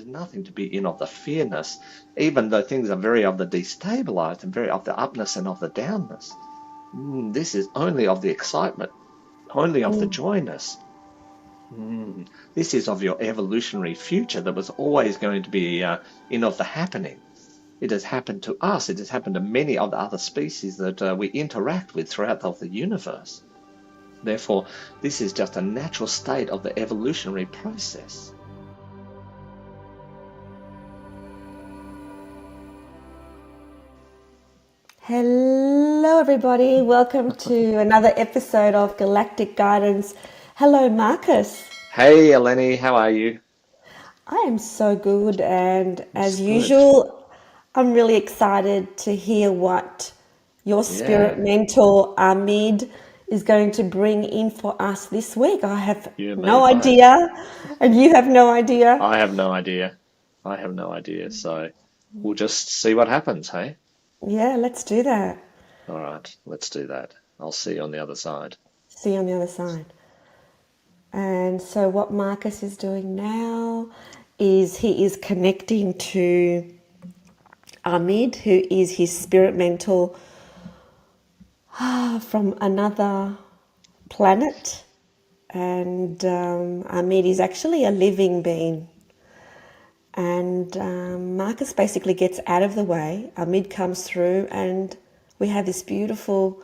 is nothing to be in of the fearness, even though things are very of the destabilized and very of the upness and of the downness. This is only of the excitement, only of the Mm. joyness. This is of your evolutionary future that was always going to be in of the happening. It has happened to us. It has happened to many of the other species that we interact with throughout the universe. Therefore, this is just a natural state of the evolutionary process. Hello, everybody. Welcome to another episode of Galactic Guidance. Hello, Marcus. Hey, Eleni, how are you? I am so good, and It's as good. usual, I'm really excited to hear what your spirit Yeah, mentor, Ameed, is going to bring in for us this week. I have you and me no both. idea, and you have no idea. I have no idea. I have no idea. So we'll just see what happens, hey? Yeah, let's do that. All right, let's do that. I'll see you on the other side. See you on the other side. And so, what Marcus is doing now is he is connecting to Ameed, who is his spirit mentor from another planet. And Ameed is actually a living being. And Marcus basically gets out of the way. Ameed comes through, and we have this beautiful,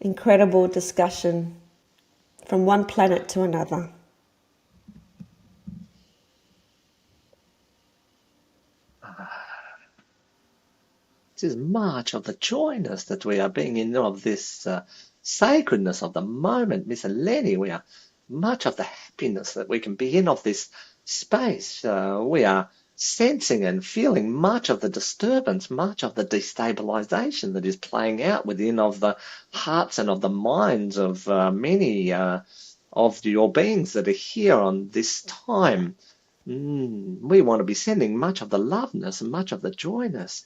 incredible discussion from one planet to another. It is much of the joyness that we are being in of this sacredness of the moment, Miss Eleni. We are much of the happiness that we can be in of this space. We are sensing and feeling much of the disturbance, much of the destabilization that is playing out within of the hearts and of the minds of many of your beings that are here on this time. We want to be sending much of the loveness and much of the joyness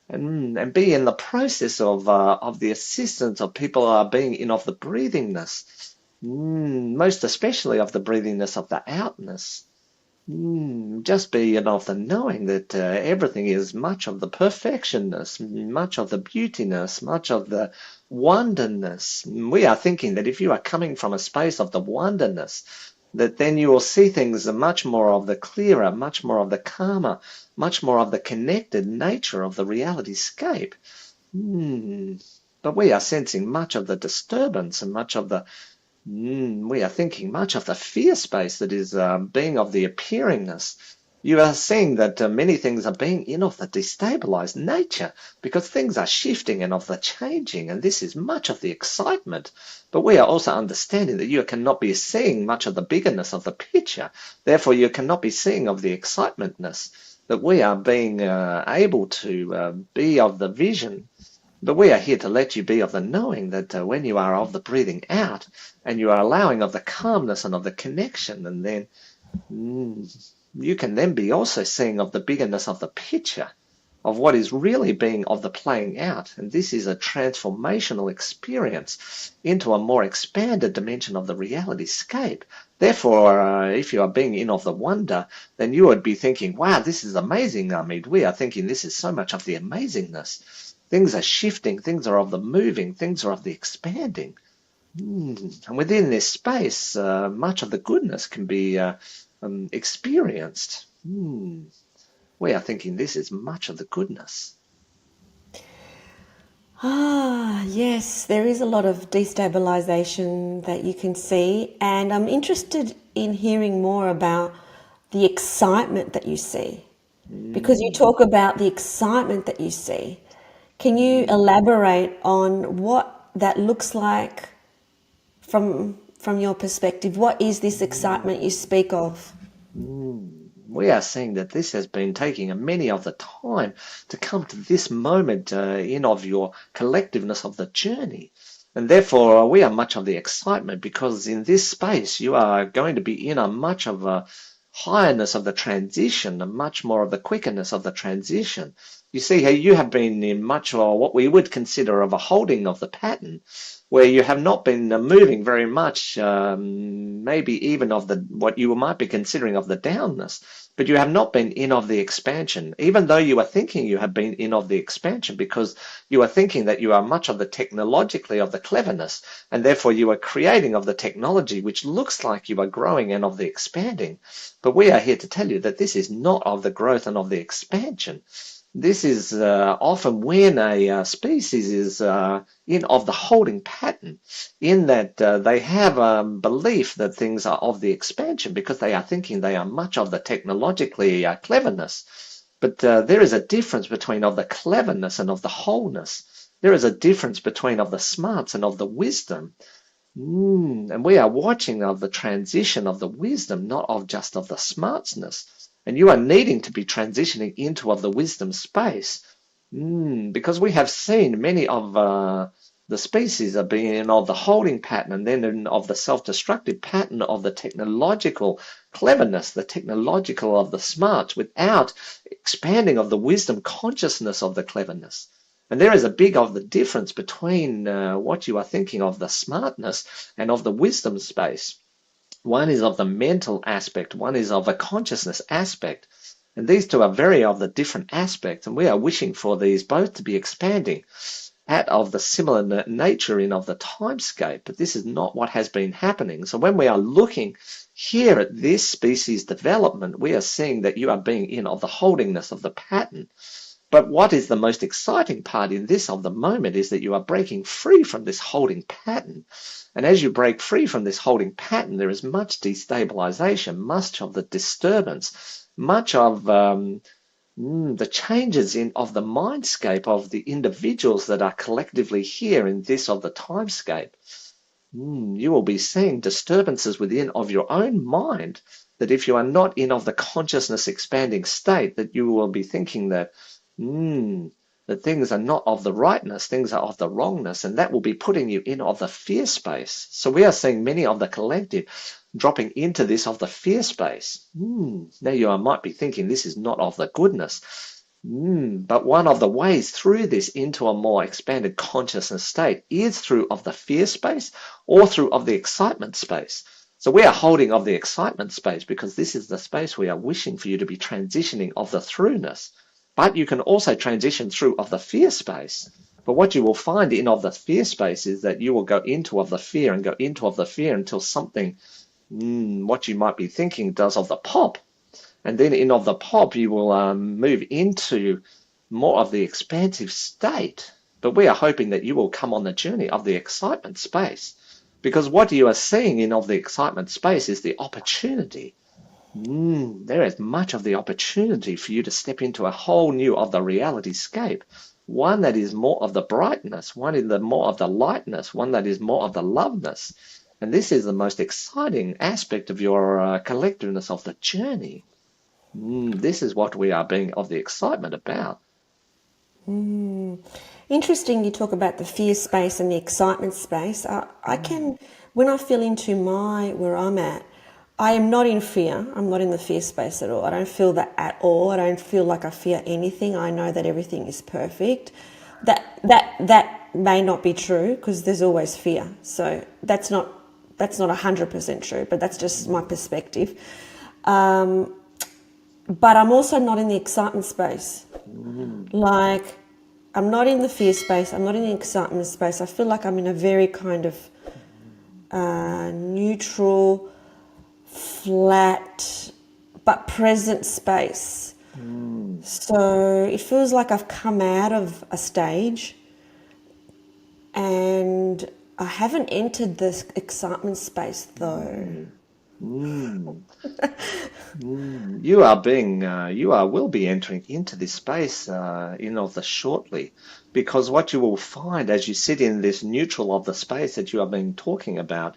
and be in the process of the assistance of people being in of the breathingness, most especially of the breathingness of the outness. Just be in of the knowing that everything is much of the perfectionness, much of the beautiness, much of the wonderness. We are thinking that if you are coming from a space of the wonderness, that then you will see things much more of the clearer, much more of the calmer, much more of the connected nature of the reality scape. But we are sensing much of the disturbance and much of the we are thinking much of the fear space that is being of the appearingness. You are seeing that many things are being in of the destabilized nature because things are shifting and of the changing, and this is much of the excitement. But we are also understanding that you cannot be seeing much of the biggerness of the picture. Therefore, you cannot be seeing of the excitementness that we are being able to be of the vision. But we are here to let you be of the knowing that when you are of the breathing out and you are allowing of the calmness and of the connection, and then you can then be also seeing of the biggerness of the picture of what is really being of the playing out. And this is a transformational experience into a more expanded dimension of the reality scape. Therefore, if you are being in of the wonder, then you would be thinking, wow, this is amazing, Ameed. We are thinking this is so much of the amazingness. Things are shifting, things are of the moving, things are of the expanding. And within this space, much of the goodness can be experienced. We are thinking this is much of the goodness. Yes, there is a lot of destabilization that you can see, and I'm interested in hearing more about the excitement that you see because you Mm, talk about the excitement that you see. Can you mm, elaborate on what that looks like from your perspective? What is this excitement you mm. speak of? We are seeing that this has been taking a many of the time to come to this moment in of your collectiveness of the journey. And therefore, we are much of the excitement because in this space, you are going to be in a much of a highness of the transition and much more of the quickness of the transition. You see how you have been in much of what we would consider of a holding of the pattern, where you have not been moving very much, maybe even of the what you might be considering of the downness. but you have not been in of the expansion, even though you are thinking you have been in of the expansion, because you are thinking that you are much of the technologically of the cleverness, and therefore you are creating of the technology which looks like you are growing and of the expanding. But we are here to tell you that this is not of the growth and of the expansion. This is often when a species is in of the holding pattern, in that they have a belief that things are of the expansion because they are thinking they are much of the technologically cleverness. But there is a difference between of the cleverness and of the wholeness. There is a difference between of the smarts and of the wisdom. And we are watching of the transition of the wisdom, not of just of the smartness. And you are needing to be transitioning into of the wisdom space. Because we have seen many of the species are being of the holding pattern and then of the self-destructive pattern of the technological cleverness, the technological of the smarts, without expanding of the wisdom consciousness of the cleverness. And there is a big of the difference between what you are thinking of the smartness and of the wisdom space. One is of the mental aspect, one is of a consciousness aspect. And these two are very of the different aspects, and we are wishing for these both to be expanding at of the similar nature in of the timescape, but this is not what has been happening. So when we are looking here at this species development, we are seeing that you are being in of the holdingness of the pattern. But what is the most exciting part in this of the moment is that you are breaking free from this holding pattern. And as you break free from this holding pattern, there is much destabilization, much of the disturbance, much of the changes in of the mindscape of the individuals that are collectively here in this of the timescape. You will be seeing disturbances within of your own mind, that if you are not in of the consciousness expanding state, that you will be thinking that that things are not of the rightness, things are of the wrongness, and that will be putting you in of the fear space. So we are seeing many of the collective dropping into this of the fear space. Now you might be thinking this is not of the goodness. But one of the ways through this into a more expanded consciousness state is through of the fear space or through of the excitement space. So we are holding of the excitement space because this is the space we are wishing for you to be transitioning of the throughness. But you can also transition through of the fear space. But what you will find in of the fear space is that you will go into of the fear and go into of the fear until something, what you might be thinking, does of the pop. And then in of the pop, you will move into more of the expansive state. But we are hoping that you will come on the journey of the excitement space. Because what you are seeing in of the excitement space is the opportunity. There is much of the opportunity for you to step into a whole new of the reality scape, one that is more of the brightness, one in the more of the lightness, one that is more of the loveness. And this is the most exciting aspect of your collectiveness of the journey. This is what we are being of the excitement about. Interesting you talk about the fear space and the excitement space. I can, when I feel into where I'm at, I am not in fear. I'm not in the fear space at all. I don't feel that at all. I don't feel like I fear anything. I know that everything is perfect. That may not be true because there's always fear. So that's not 100% true, but that's just my perspective. But I'm also not in the excitement space. Like, I'm not in the fear space. I'm not in the excitement space. I feel like I'm in a very kind of neutral, flat, but present space. So it feels like I've come out of a stage and I haven't entered this excitement space though. You will be entering into this space of the shortly, because what you will find as you sit in this neutral of the space that you have been talking about,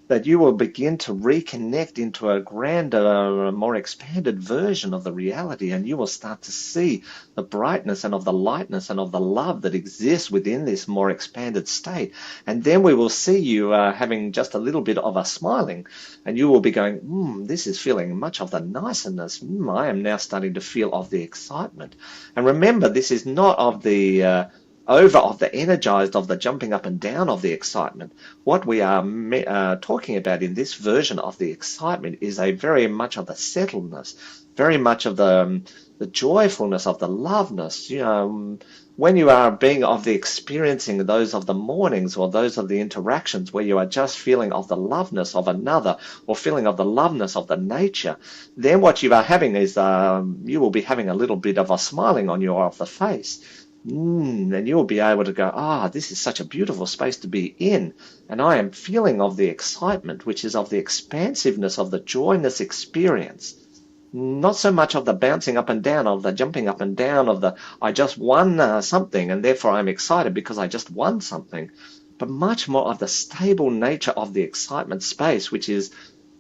that you will begin to reconnect into a grander, more expanded version of the reality, and you will start to see the brightness and of the lightness and of the love that exists within this more expanded state. And then we will see you having just a little bit of a smiling, and you will be going, this is feeling much of the niceness. I am now starting to feel of the excitement. And remember, this is not of the over of the energized of the jumping up and down of the excitement. What we are talking about in this version of the excitement is a very much of the settledness, very much of the joyfulness of the loveness. When you are being of the experiencing those of the mornings or those of the interactions where you are just feeling of the loveness of another or feeling of the loveness of the nature, then what you are having is you will be having a little bit of a smiling on your of the face. And you'll be able to go, this is such a beautiful space to be in. And I am feeling of the excitement, which is of the expansiveness of the joyness experience. Not so much of the bouncing up and down, of the jumping up and down, of the I just won something and therefore I'm excited because I just won something, but much more of the stable nature of the excitement space, which is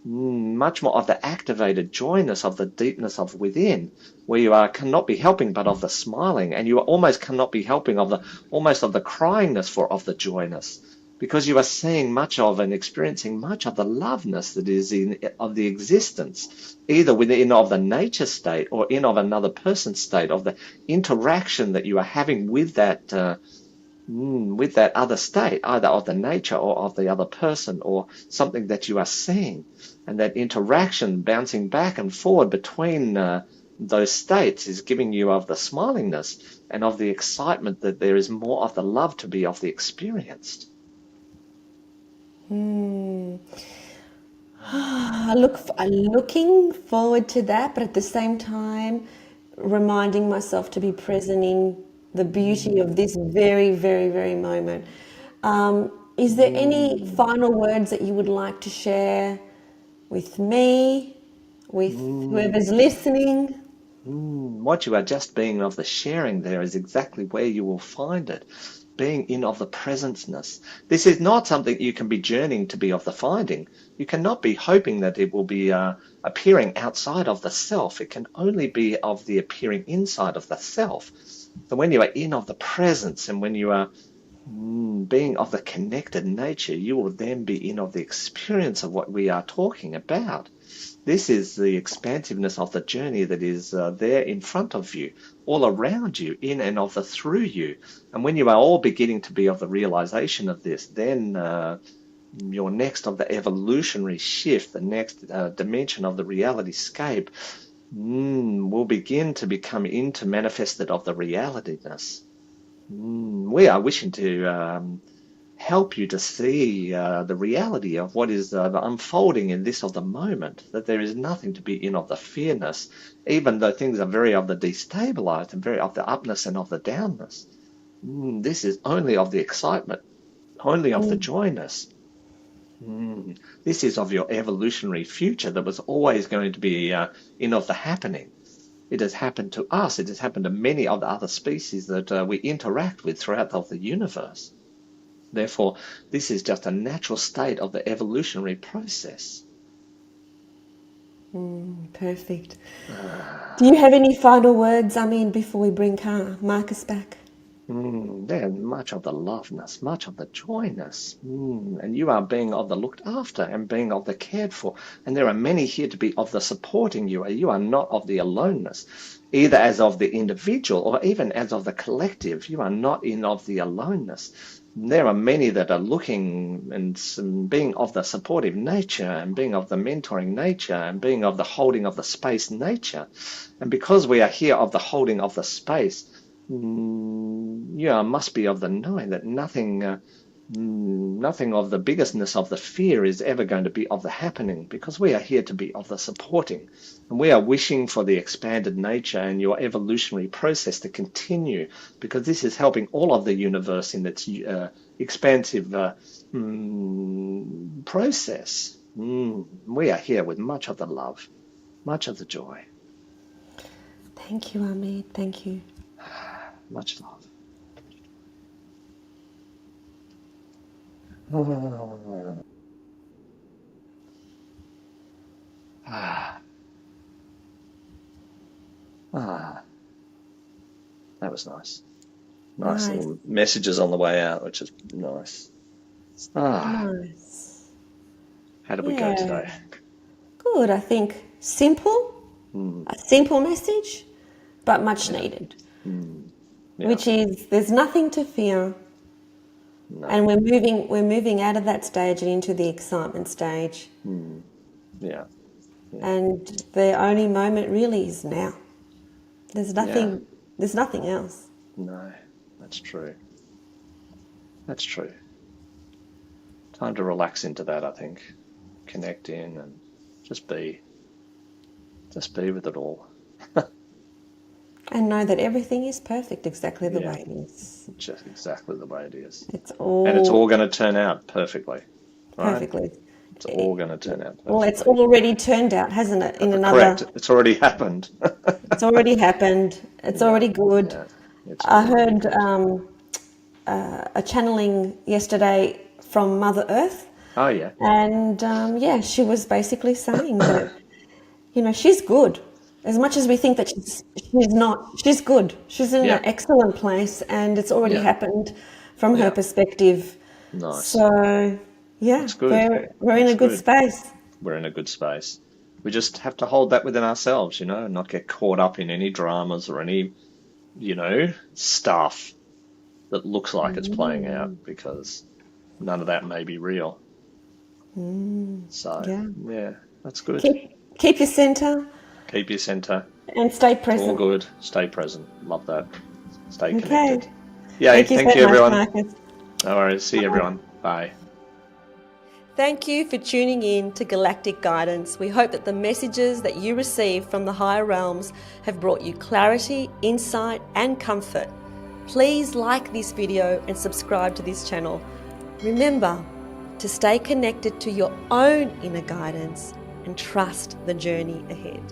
much more of the activated joyness of the deepness of within, where you are cannot be helping but of the smiling, and you almost cannot be helping of the almost of the cryingness for of the joyness, because you are seeing much of and experiencing much of the loveness that is in of the existence, either within of the nature state or in of another person's state, of the interaction that you are having with that other state, either of the nature or of the other person or something that you are seeing. And that interaction bouncing back and forward between those states is giving you of the smilingness and of the excitement that there is more of the love to be of the experienced. I'm looking forward to that, but at the same time, reminding myself to be present in the beauty of this very, very, very moment. Is there any final words that you would like to share with me, with whoever's listening? What you are just being of the sharing there is exactly where you will find it. Being in of the presenceness. This is not something you can be journeying to be of the finding. You cannot be hoping that it will be appearing outside of the self. It can only be of the appearing inside of the self. So when you are in of the presence and when you are being of the connected nature, you will then be in of the experience of what we are talking about. This is the expansiveness of the journey that is there in front of you, all around you, in and of the through you. And when you are all beginning to be of the realization of this, then your next of the evolutionary shift, the next dimension of the reality scape, will begin to become into manifested of the realityness. We are wishing to help you to see the reality of what is unfolding in this of the moment, that there is nothing to be in of the fearness, even though things are very of the destabilized and very of the upness and of the downness. This is only of the excitement, only of the joyness. This is of your evolutionary future that was always going to be in of the happening. It has happened to us. It has happened to many of the other species that we interact with throughout of the universe. Therefore, this is just a natural state of the evolutionary process. Perfect. Do you have any final words, before we bring Marcus back? There's much of the loveness, much of the joyness, and you are being of the looked after and being of the cared for. And there are many here to be of the supporting you. You are not of the aloneness, either as of the individual or even as of the collective. You are not in of the aloneness. There are many that are looking and being of the supportive nature and being of the mentoring nature and being of the holding of the space nature. And because we are here of the holding of the space, must be of the knowing that nothing of the biggestness of the fear is ever going to be of the happening, because we are here to be of the supporting, and we are wishing for the expanded nature and your evolutionary process to continue, because this is helping all of the universe in its expansive process. We are here with much of the love, much of the joy, Thank you, Ameed. Thank you. much love. Ah, ah, that was nice. Nice Nice. little messages on the way out, which is nice. Ah, Nice. how did we go Yeah. today? Good. I think simple, Mm, a simple message, but much yeah, needed, yeah, which is there's nothing to fear. no, And we're moving out of that stage and into the excitement stage. yeah, And the only moment really is now. There's Yeah. nothing. There's nothing else. No, that's true. That's true. Time to relax into that, I think. Connect in and just be. Just be with it all. And know that everything is perfect exactly the Yeah, way it is. just exactly the way it is. It's And it's all all going to turn out perfectly, right? perfectly. It's all going to turn out Well, it's perfectly. already turned out, hasn't it? In Correct. another, It's already happened. it's already happened. It's Yeah, already good. yeah. It's I already heard good. a channeling yesterday from Mother Earth, Oh, yeah. and yeah, she was basically saying that she's good. As much as we think that she's not, she's good. She's in Yeah, an excellent place, and it's already yeah, happened from her yeah. perspective. Nice. So yeah, That's good. we're in a That's good good. space. We're in a good space. We just have to hold that within ourselves, and not get caught up in any dramas or any, stuff that looks like it's playing out because none of that may be real. So, Yeah, yeah, that's good. keep your center Keep your center. and stay It's all present. good. Stay present. Love that. Stay Okay. connected. Yay. Thank you Thank so you, much, everyone. Marcus. No worries. See you, everyone. Bye. Thank you for tuning in to Galactic Guidance. We hope that the messages that you receive from the higher realms have brought you clarity, insight, and comfort. Please like this video and subscribe to this channel. Remember to stay connected to your own inner guidance and trust the journey ahead.